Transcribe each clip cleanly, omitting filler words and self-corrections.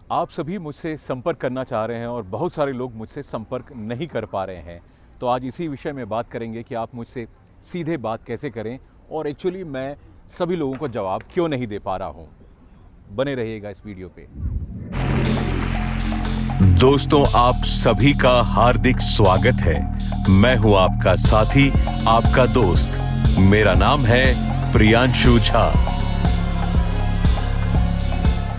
आप सभी मुझसे संपर्क करना चाह रहे हैं और बहुत सारे लोग मुझसे संपर्क नहीं कर पा रहे हैं। तो आज इसी विषय में बात करेंगे कि आप मुझसे सीधे बात कैसे करें और एक्चुअली मैं सभी लोगों को जवाब क्यों नहीं दे पा रहा हूँ। बने रहिएगा इस वीडियो पे। दोस्तों, आप सभी का हार्दिक स्वागत है। मैं हूं आपका साथी, आपका दोस्त। मेरा नाम है प्रियांशु झा।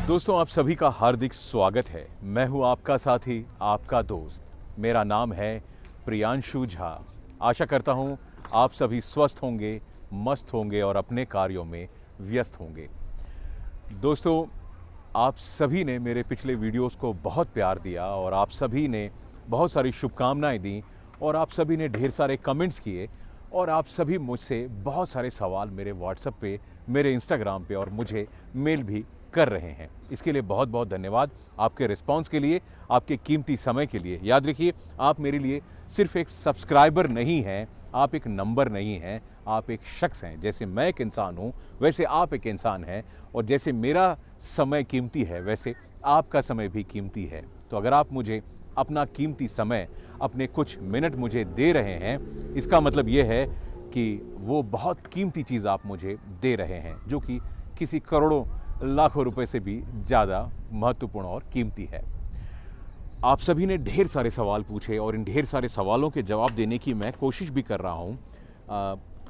दोस्तों, आप सभी का हार्दिक स्वागत है। मैं हूं आपका साथी, आपका दोस्त। मेरा नाम है प्रियांशु झा। आशा करता हूं आप सभी स्वस्थ होंगे, मस्त होंगे और अपने कार्यों में व्यस्त होंगे। दोस्तों, आप सभी ने मेरे पिछले वीडियोस को बहुत प्यार दिया और आप सभी ने बहुत सारी शुभकामनाएं दी और आप सभी ने ढेर सारे कमेंट्स किए और आप सभी मुझसे बहुत सारे सवाल मेरे व्हाट्सएप पे, मेरे इंस्टाग्राम पे और मुझे मेल भी कर रहे हैं। इसके लिए बहुत बहुत धन्यवाद आपके रिस्पांस के लिए, आपके कीमती समय के लिए। याद रखिए, आप मेरे लिए सिर्फ एक सब्सक्राइबर नहीं हैं, आप एक नंबर नहीं हैं, आप एक शख्स हैं। जैसे मैं एक इंसान हूँ वैसे आप एक इंसान हैं और जैसे मेरा समय कीमती है वैसे आपका समय भी कीमती है। तो अगर आप मुझे अपना कीमती समय, अपने कुछ मिनट मुझे दे रहे हैं, इसका मतलब ये है कि वो बहुत कीमती चीज़ आप मुझे दे रहे हैं, जो कि किसी करोड़ों लाखों रुपए से भी ज़्यादा महत्वपूर्ण और कीमती है। आप सभी ने ढेर सारे सवाल पूछे और इन ढेर सारे सवालों के जवाब देने की मैं कोशिश भी कर रहा हूँ।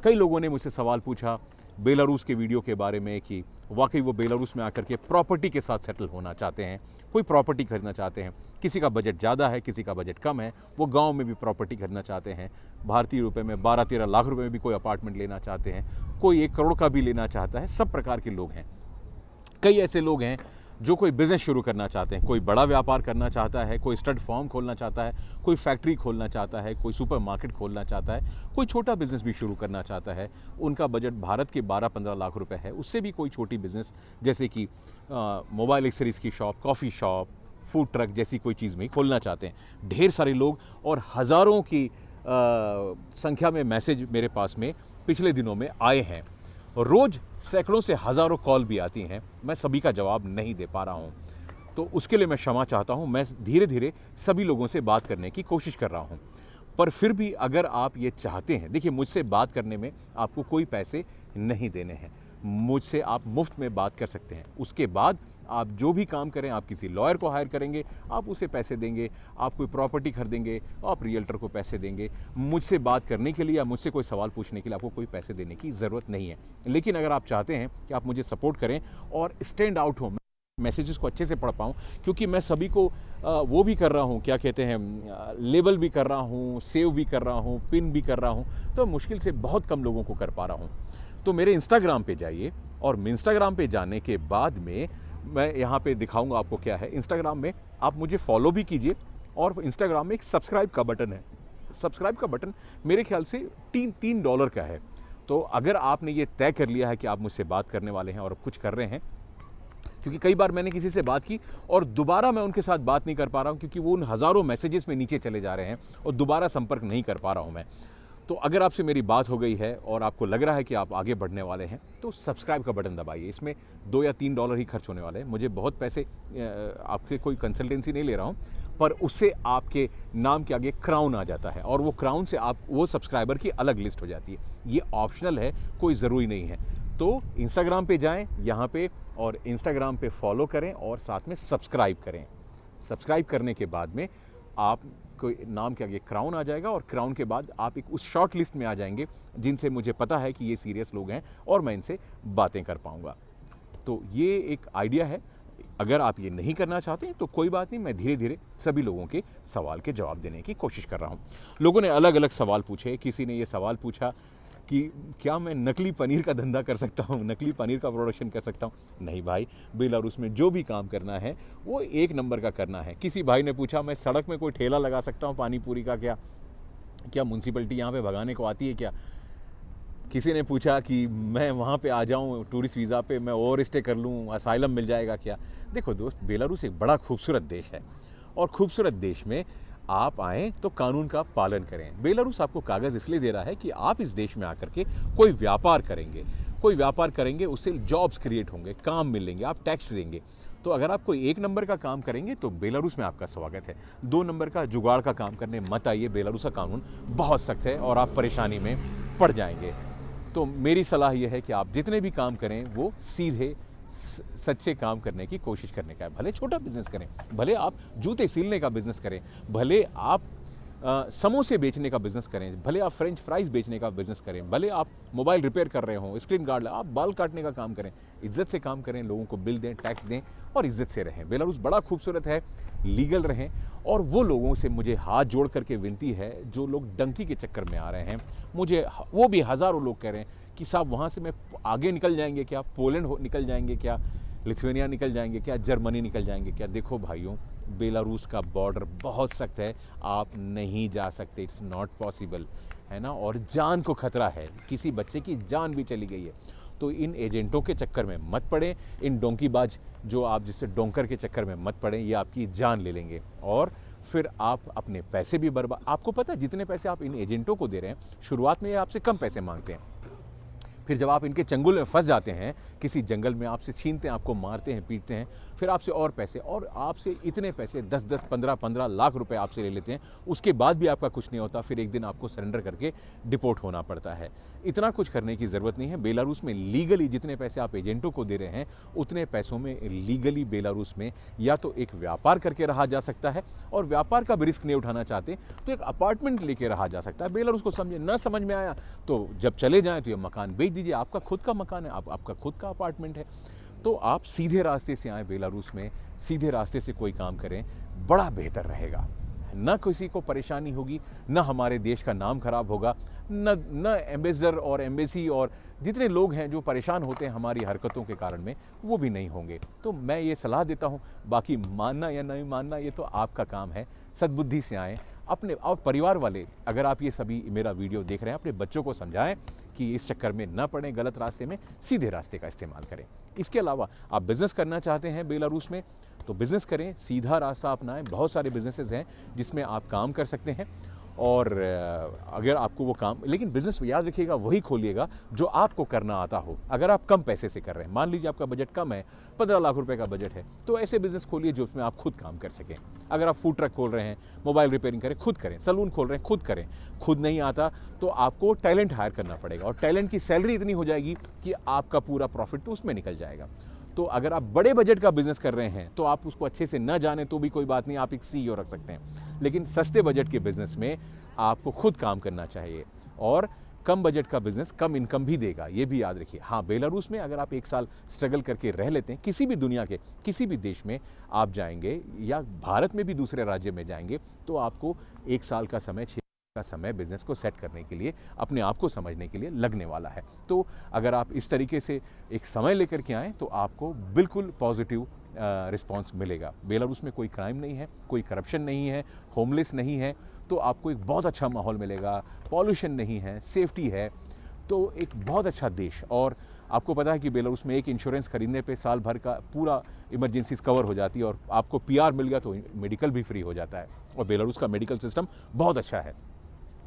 कई लोगों ने मुझसे सवाल पूछा बेलारूस के वीडियो के बारे में कि वाकई वो बेलारूस में आकर के प्रॉपर्टी के साथ सेटल होना चाहते हैं, कोई प्रॉपर्टी खरीदना चाहते हैं। किसी का बजट ज़्यादा है, किसी का बजट कम है, वो गांव में भी प्रॉपर्टी खरीदना चाहते हैं। भारतीय रुपए में 12-13 लाख रुपए में भी कोई अपार्टमेंट लेना चाहते हैं, कोई 1 करोड़ का भी लेना चाहता है। सब प्रकार के लोग हैं। कई ऐसे लोग हैं जो कोई बिज़नेस शुरू करना चाहते हैं, कोई बड़ा व्यापार करना चाहता है, कोई स्टड फार्म खोलना चाहता है, कोई फैक्ट्री खोलना चाहता है, कोई सुपर मार्केट खोलना चाहता है, कोई छोटा बिज़नेस भी शुरू करना चाहता है। उनका बजट भारत के 12-15 लाख रुपए है। उससे भी कोई छोटी बिज़नेस जैसे कि मोबाइल एक्सेसरीज़ की shop, coffee shop, food truck जैसी कोई चीज़ में खोलना चाहते हैं। ढेर सारे लोग और हज़ारों की संख्या में मैसेज मेरे पास में पिछले दिनों में आए हैं। रोज़ सैकड़ों से हज़ारों कॉल भी आती हैं। मैं सभी का जवाब नहीं दे पा रहा हूँ, तो उसके लिए मैं क्षमा चाहता हूँ। मैं धीरे धीरे सभी लोगों से बात करने की कोशिश कर रहा हूँ। पर फिर भी अगर आप ये चाहते हैं, देखिए, मुझसे बात करने में आपको कोई पैसे नहीं देने हैं। मुझसे आप मुफ्त में बात कर सकते हैं। उसके बाद आप जो भी काम करें, आप किसी लॉयर को हायर करेंगे, आप उसे पैसे देंगे, आप कोई प्रॉपर्टी खरीदेंगे, आप रियल्टर को पैसे देंगे। मुझसे बात करने के लिए या मुझसे कोई सवाल पूछने के लिए आपको कोई पैसे देने की ज़रूरत नहीं है। लेकिन अगर आप चाहते हैं कि आप मुझे सपोर्ट करें और स्टैंड आउट हो, मैसेजेस को अच्छे से पढ़ पाऊँ, क्योंकि मैं सभी को वो भी कर रहा हूँ, क्या कहते हैं, लेबल भी कर रहा हूँ, सेव भी कर रहा हूँ, पिन भी कर रहा हूँ, तो मुश्किल से बहुत कम लोगों को कर पा रहा हूँ। तो मेरे इंस्टाग्राम पे जाइए और इंस्टाग्राम पे जाने के बाद में मैं यहाँ पे दिखाऊंगा आपको क्या है। इंस्टाग्राम में आप मुझे फॉलो भी कीजिए और इंस्टाग्राम में एक सब्सक्राइब का बटन है। सब्सक्राइब का बटन मेरे ख्याल से $3 का है। तो अगर आपने ये तय कर लिया है कि आप मुझसे बात करने वाले हैं और कुछ कर रहे हैं, क्योंकि कई बार मैंने किसी से बात की और दोबारा मैं उनके साथ बात नहीं कर पा रहा हूँ, क्योंकि वो उन हज़ारों मैसेजेस में नीचे चले जा रहे हैं और दोबारा संपर्क नहीं कर पा रहा हूँ मैं। तो अगर आपसे मेरी बात हो गई है और आपको लग रहा है कि आप आगे बढ़ने वाले हैं, तो सब्सक्राइब का बटन दबाइए। इसमें $2 या $3 ही खर्च होने वाले हैं। मुझे बहुत पैसे, आपके कोई कंसल्टेंसी नहीं ले रहा हूँ, पर उससे आपके नाम के आगे क्राउन आ जाता है और वो क्राउन से आप वो सब्सक्राइबर की अलग लिस्ट हो जाती है। ये ऑप्शनल है, कोई ज़रूरी नहीं है। तो इंस्टाग्राम पे जाएं यहाँ पे और इंस्टाग्राम पे फॉलो करें और साथ में सब्सक्राइब करें। सब्सक्राइब करने के बाद में आप कोई नाम के आगे क्राउन आ जाएगा और क्राउन के बाद आप एक उस शॉर्ट लिस्ट में आ जाएंगे जिनसे मुझे पता है कि ये सीरियस लोग हैं और मैं इनसे बातें कर पाऊंगा। तो ये एक आइडिया है। अगर आप ये नहीं करना चाहते हैं तो कोई बात नहीं, मैं धीरे धीरे सभी लोगों के सवाल के जवाब देने की कोशिश कर रहा हूँ। लोगों ने अलग अलग सवाल पूछे। किसी ने ये सवाल पूछा कि क्या मैं नकली पनीर का धंधा कर सकता हूँ, नकली पनीर का प्रोडक्शन कर सकता हूँ? नहीं भाई, बेलारूस में जो भी काम करना है वो 1 नंबर का करना है। किसी भाई ने पूछा मैं सड़क में कोई ठेला लगा सकता हूँ पानी पूरी का, क्या म्यूनसिपलिटी यहाँ पे भगाने को आती है क्या? किसी ने पूछा कि मैं वहाँ पे आ जाऊँ टूरिस्ट वीज़ा पे, मैं ओवर स्टे कर लूँ, असाइलम मिल जाएगा क्या? देखो दोस्त, बेलारूस एक बड़ा खूबसूरत देश है और खूबसूरत देश में आप आएँ तो कानून का पालन करें। बेलारूस आपको कागज़ इसलिए दे रहा है कि आप इस देश में आकर के कोई व्यापार करेंगे, उससे जॉब्स क्रिएट होंगे, काम मिलेंगे, आप टैक्स देंगे। तो अगर आप कोई 1 नंबर का काम करेंगे तो बेलारूस में आपका स्वागत है। 2 नंबर का जुगाड़ का काम करने मत आइए, बेलारूस का कानून बहुत सख्त है और आप परेशानी में पड़ जाएंगे। तो मेरी सलाह यह है कि आप जितने भी काम करें वो सीधे सच्चे काम करने की कोशिश करने का है। भले छोटा बिजनेस करें, भले आप जूते सिलने का बिजनेस करें, भले आप समोसे बेचने का बिजनेस करें, भले आप फ्रेंच फ्राइज बेचने का बिजनेस करें, भले आप मोबाइल रिपेयर कर रहे हो, स्क्रीन गार्ड, आप बाल काटने का काम करें, इज्जत से काम करें, लोगों को बिल दें, टैक्स दें और इज्जत से रहें। बेलारूस बड़ा खूबसूरत है, लीगल रहें। और वो लोगों से मुझे हाथ जोड़ करके विनती है जो लोग डंकी के चक्कर में आ रहे हैं, मुझे वो भी हज़ारों लोग कह रहे हैं कि साहब वहाँ से मैं आगे निकल जाएंगे क्या, पोलैंड निकल जाएंगे क्या, लिथुआनिया निकल जाएंगे क्या, जर्मनी निकल जाएंगे क्या। देखो भाइयों, बेलारूस का बॉर्डर बहुत सख्त है, आप नहीं जा सकते, इट्स नॉट पॉसिबल, है ना। और जान को खतरा है, किसी बच्चे की जान भी चली गई है। तो इन एजेंटों के चक्कर में मत पड़ें, इन डोंकीबाज जो आप जिससे डोंकर के चक्कर में मत पड़ें, ये आपकी जान ले लेंगे और फिर आप अपने पैसे भी बर्बाद। आपको पता है जितने पैसे आप इन एजेंटों को दे रहे हैं, शुरुआत में ये आपसे कम पैसे मांगते हैं, फिर जब आप इनके चंगुल में फंस जाते हैं, किसी जंगल में आपसे छीनते हैं, आपको मारते हैं, पीटते हैं, फिर आपसे और पैसे, और आपसे इतने पैसे 10-10, 15-15 लाख रुपए आपसे ले लेते हैं। उसके बाद भी आपका कुछ नहीं होता, फिर एक दिन आपको सरेंडर करके डिपोर्ट होना पड़ता है। इतना कुछ करने की ज़रूरत नहीं है। बेलारूस में लीगली जितने पैसे आप एजेंटों को दे रहे हैं, उतने पैसों में लीगली बेलारूस में या तो एक व्यापार करके रहा जा सकता है, और व्यापार का भी रिस्क नहीं उठाना चाहते तो एक अपार्टमेंट लेके रहा जा सकता है। बेलारूस को समझे, ना समझ में आया तो जब चले जाएं तो ये मकान बेच दीजिए, आपका खुद का मकान है, आपका खुद का अपार्टमेंट है। तो आप सीधे रास्ते से आए बेलारूस में, सीधे रास्ते से कोई काम करें, बड़ा बेहतर रहेगा। न किसी को परेशानी होगी, न हमारे देश का नाम खराब होगा, न एम्बेसडर और एम्बेसी और जितने लोग हैं जो परेशान होते हैं हमारी हरकतों के कारण में, वो भी नहीं होंगे। तो मैं ये सलाह देता हूँ, बाकी मानना या नहीं मानना ये तो आपका काम है। सद्बुद्धि से आएँ। अपने और परिवार वाले, अगर आप ये सभी मेरा वीडियो देख रहे हैं, अपने बच्चों को समझाएं कि इस चक्कर में न पड़ें, गलत रास्ते में, सीधे रास्ते का इस्तेमाल करें। इसके अलावा आप बिज़नेस करना चाहते हैं बेलारूस में तो बिज़नेस करें, सीधा रास्ता अपनाएं। बहुत सारे बिजनेसेस हैं जिसमें आप काम कर सकते हैं, और अगर आपको वो काम, लेकिन बिज़नेस याद रखिएगा वही खोलिएगा जो आपको करना आता हो। अगर आप कम पैसे से कर रहे हैं, मान लीजिए आपका बजट कम है, 15 लाख रुपए का बजट है, तो ऐसे बिज़नेस खोलिए जो उसमें आप खुद काम कर सकें। अगर आप फूड ट्रक खोल रहे हैं, मोबाइल रिपेयरिंग करें, खुद करें, सलून खोल रहे हैं, खुद करें। खुद नहीं आता तो आपको टैलेंट हायर करना पड़ेगा, और टैलेंट की सैलरी इतनी हो जाएगी कि आपका पूरा प्रॉफिट तो उसमें निकल जाएगा। तो अगर आप बड़े बजट का बिजनेस कर रहे हैं तो आप उसको अच्छे से न जाने तो भी कोई बात नहीं, आप एक सीईओ रख सकते हैं। लेकिन सस्ते बजट के बिजनेस में आपको खुद काम करना चाहिए, और कम बजट का बिजनेस कम इनकम भी देगा, ये भी याद रखिए। हाँ, बेलारूस में अगर आप 1 साल स्ट्रगल करके रह लेते हैं, किसी भी दुनिया के किसी भी देश में आप जाएंगे या भारत में भी दूसरे राज्य में जाएंगे, तो आपको 1 साल का समय, 6 का समय बिजनेस को सेट करने के लिए, अपने आप को समझने के लिए लगने वाला है। तो अगर आप इस तरीके से एक समय लेकर के आएँ तो आपको बिल्कुल पॉजिटिव रिस्पांस मिलेगा। बेलारूस में कोई क्राइम नहीं है, कोई करप्शन नहीं है, होमलेस नहीं है, तो आपको एक बहुत अच्छा माहौल मिलेगा। पॉल्यूशन नहीं है, सेफ्टी है, तो एक बहुत अच्छा देश। और आपको पता है कि बेलारूस में एक इंश्योरेंस खरीदने पे साल भर का पूरा इमरजेंसीज कवर हो जाती है, और आपको पीआर मिल गया तो मेडिकल भी फ्री हो जाता है। और बेलारूस का मेडिकल सिस्टम बहुत अच्छा है,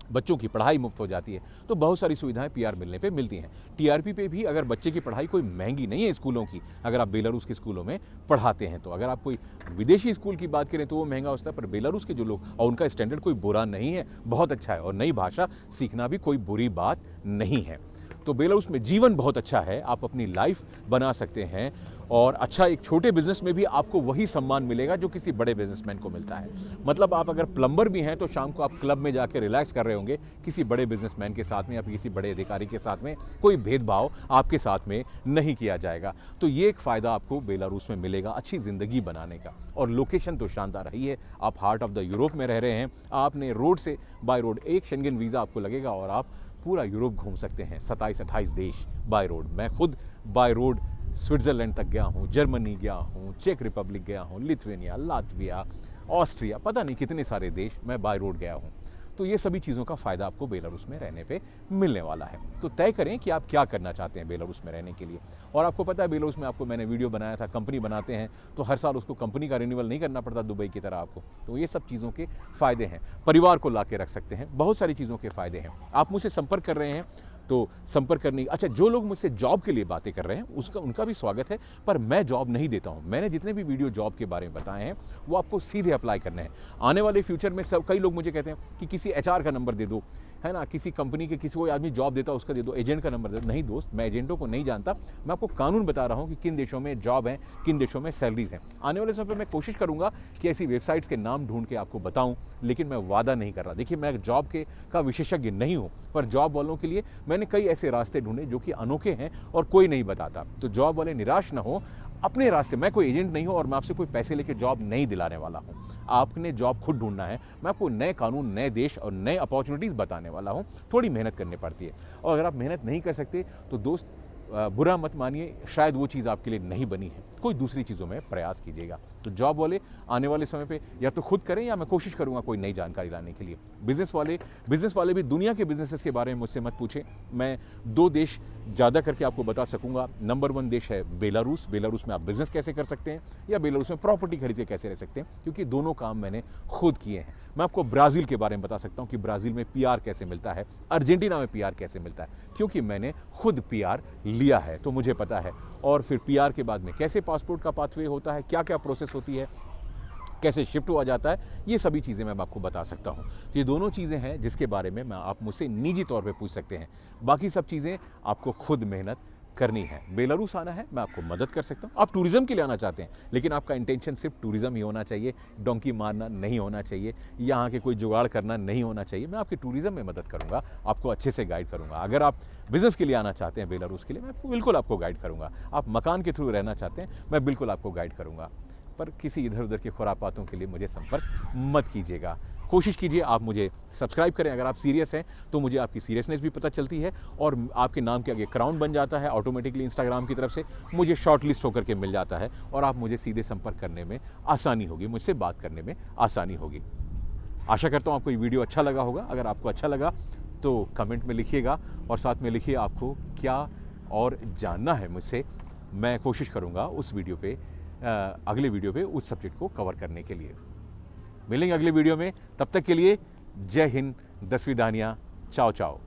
बच्चों की पढ़ाई मुफ्त हो जाती है, तो बहुत सारी सुविधाएं पीआर मिलने पे मिलती हैं। टीआरपी पे भी अगर बच्चे की पढ़ाई कोई महंगी नहीं है स्कूलों की, अगर आप बेलारूस के स्कूलों में पढ़ाते हैं तो। अगर आप कोई विदेशी स्कूल की बात करें तो वो महंगा होता है, पर बेलारूस के जो लोग, और उनका स्टैंडर्ड कोई बुरा नहीं है, बहुत अच्छा है, और नई भाषा सीखना भी कोई बुरी बात नहीं है। तो बेलारूस में जीवन बहुत अच्छा है, आप अपनी लाइफ बना सकते हैं, और अच्छा, एक छोटे बिजनेस में भी आपको वही सम्मान मिलेगा जो किसी बड़े बिजनेसमैन को मिलता है। मतलब आप अगर प्लम्बर भी हैं तो शाम को आप क्लब में जाकर रिलैक्स कर रहे होंगे, किसी बड़े बिजनेसमैन के साथ में या किसी बड़े अधिकारी के साथ में कोई भेदभाव आपके साथ में नहीं किया जाएगा। तो ये एक फ़ायदा आपको बेलारूस में मिलेगा अच्छी ज़िंदगी बनाने का। और लोकेशन तो शानदार रही है, आप हार्ट ऑफ द यूरोप में रह रहे हैं, आपने रोड से बाय रोड एक शेंगेन वीज़ा आपको लगेगा और आप पूरा यूरोप घूम सकते हैं, 27-28 देश बाय रोड। मैं खुद बाय रोड स्विट्ज़रलैंड तक गया हूँ, जर्मनी गया हूँ, चेक रिपब्लिक गया हूँ, लिथुआनिया, लातविया, ऑस्ट्रिया, पता नहीं कितने सारे देश मैं बाय रोड गया हूँ। तो ये सभी चीज़ों का फ़ायदा आपको बेलारूस में रहने पे मिलने वाला है। तो तय करें कि आप क्या करना चाहते हैं बेलारूस में रहने के लिए। और आपको पता है बेलारूस में, आपको मैंने वीडियो बनाया था, कंपनी बनाते हैं तो हर साल उसको कंपनी का रिन्यूअल नहीं करना पड़ता दुबई की तरह आपको। तो ये सब चीज़ों के फ़ायदे हैं, परिवार को ला के रख सकते हैं, बहुत सारी चीज़ों के फ़ायदे हैं। आप मुझसे संपर्क कर रहे हैं तो संपर्क करने, अच्छा जो लोग मुझसे जॉब के लिए बातें कर रहे हैं उसका उनका भी स्वागत है, पर मैं जॉब नहीं देता हूँ। मैंने जितने भी वीडियो जॉब के बारे में बताए हैं वो आपको सीधे अप्लाई करने हैं। आने वाले फ्यूचर में सब कई लोग मुझे कहते हैं कि किसी HR का नंबर दे दो, है ना, किसी कंपनी के किसी कोई आदमी जॉब देता है उसका दे दो, एजेंट का नंबर दे दो। नहीं दोस्त, मैं एजेंटों को नहीं जानता, मैं आपको कानून बता रहा हूँ कि किन देशों में जॉब है, किन देशों में सैलरीज हैं। आने वाले समय पर मैं कोशिश करूँगा कि ऐसी वेबसाइट्स के नाम ढूंढ के आपको बताऊँ, लेकिन मैं वादा नहीं कर रहा। देखिए, मैं जॉब का विशेषज्ञ नहीं हूँ, पर जॉब वालों के लिए मैंने कई ऐसे रास्ते ढूंढे जो कि अनोखे हैं और कोई नहीं बताता। तो जॉब वाले निराश ना हो, अपने रास्ते, मैं कोई एजेंट नहीं हूँ और मैं आपसे कोई पैसे लेके जॉब नहीं दिलाने वाला हूँ। आपने जॉब खुद ढूंढना है। मैं आपको नए कानून, नए देश और नए अपॉर्चुनिटीज़ बताने वाला हूँ। थोड़ी मेहनत करनी पड़ती है, और अगर आप मेहनत नहीं कर सकते तो दोस्त बुरा मत मानिए, शायद वो चीज़ आपके लिए नहीं बनी है, कोई दूसरी चीज़ों में प्रयास कीजिएगा। तो जॉब वाले आने वाले समय पे या तो खुद करें या मैं कोशिश करूंगा कोई नई जानकारी लाने के लिए। बिजनेस वाले भी दुनिया के बिजनेसेस के बारे में मुझसे मत पूछें। मैं 2 देश ज़्यादा करके आपको बता सकूंगा। नंबर 1 देश है बेलारूस। बेलारूस में आप बिजनेस कैसे कर सकते हैं, या बेलारूस में प्रॉपर्टी खरीद के कैसे रह सकते हैं, क्योंकि दोनों काम मैंने खुद किए हैं। मैं आपको ब्राज़ील के बारे में बता सकता हूँ कि ब्राज़ील में PR कैसे मिलता है, अर्जेंटीना में PR कैसे मिलता है, क्योंकि मैंने खुद PR लिया है, तो मुझे पता है। और फिर PR के बाद में कैसे पासपोर्ट का पाथवे होता है, क्या क्या प्रोसेस होती है, कैसे शिफ्ट हुआ जाता है, ये सभी चीज़ें मैं आपको बता सकता हूँ। तो ये दोनों चीज़ें हैं जिसके बारे में आप मुझसे निजी तौर पे पूछ सकते हैं। बाकी सब चीज़ें आपको खुद मेहनत करनी है। बेलारूस आना है, मैं आपको मदद कर सकता हूँ। आप टूरिज़्म के लिए आना चाहते हैं, लेकिन आपका इंटेंशन सिर्फ टूरिज़्म ही होना चाहिए, डोंकी मारना नहीं होना चाहिए, यहाँ के कोई जुगाड़ करना नहीं होना चाहिए। मैं आपके टूरिज़्म में मदद करूँगा, आपको अच्छे से गाइड करूँगा। अगर आप बिज़नेस के लिए आना चाहते हैं बेलारूस के लिए, मैं बिल्कुल आपको गाइड करूँगा। आप मकान के थ्रू रहना चाहते हैं, मैं बिल्कुल आपको गाइड करूँगा। पर किसी इधर उधर के खुरापातों के लिए मुझे संपर्क मत कीजिएगा। कोशिश कीजिए आप मुझे सब्सक्राइब करें। अगर आप सीरियस हैं तो मुझे आपकी सीरियसनेस भी पता चलती है, और आपके नाम के आगे क्राउन बन जाता है ऑटोमेटिकली इंस्टाग्राम की तरफ से, मुझे शॉर्ट लिस्ट होकर के मिल जाता है, और आप मुझे सीधे संपर्क करने में आसानी होगी, मुझसे बात करने में आसानी होगी। आशा करता हूँ आपको ये वीडियो अच्छा लगा होगा। अगर आपको अच्छा लगा तो कमेंट में लिखिएगा, और साथ में लिखिए आपको क्या और जानना है मुझसे। मैं कोशिश करूँगा उस वीडियो पे, अगले वीडियो पे उस सब्जेक्ट को कवर करने के लिए। मिलेंगे अगले वीडियो में, तब तक के लिए जय हिंद, 10वीं दानियाँ, चाओ चाओ।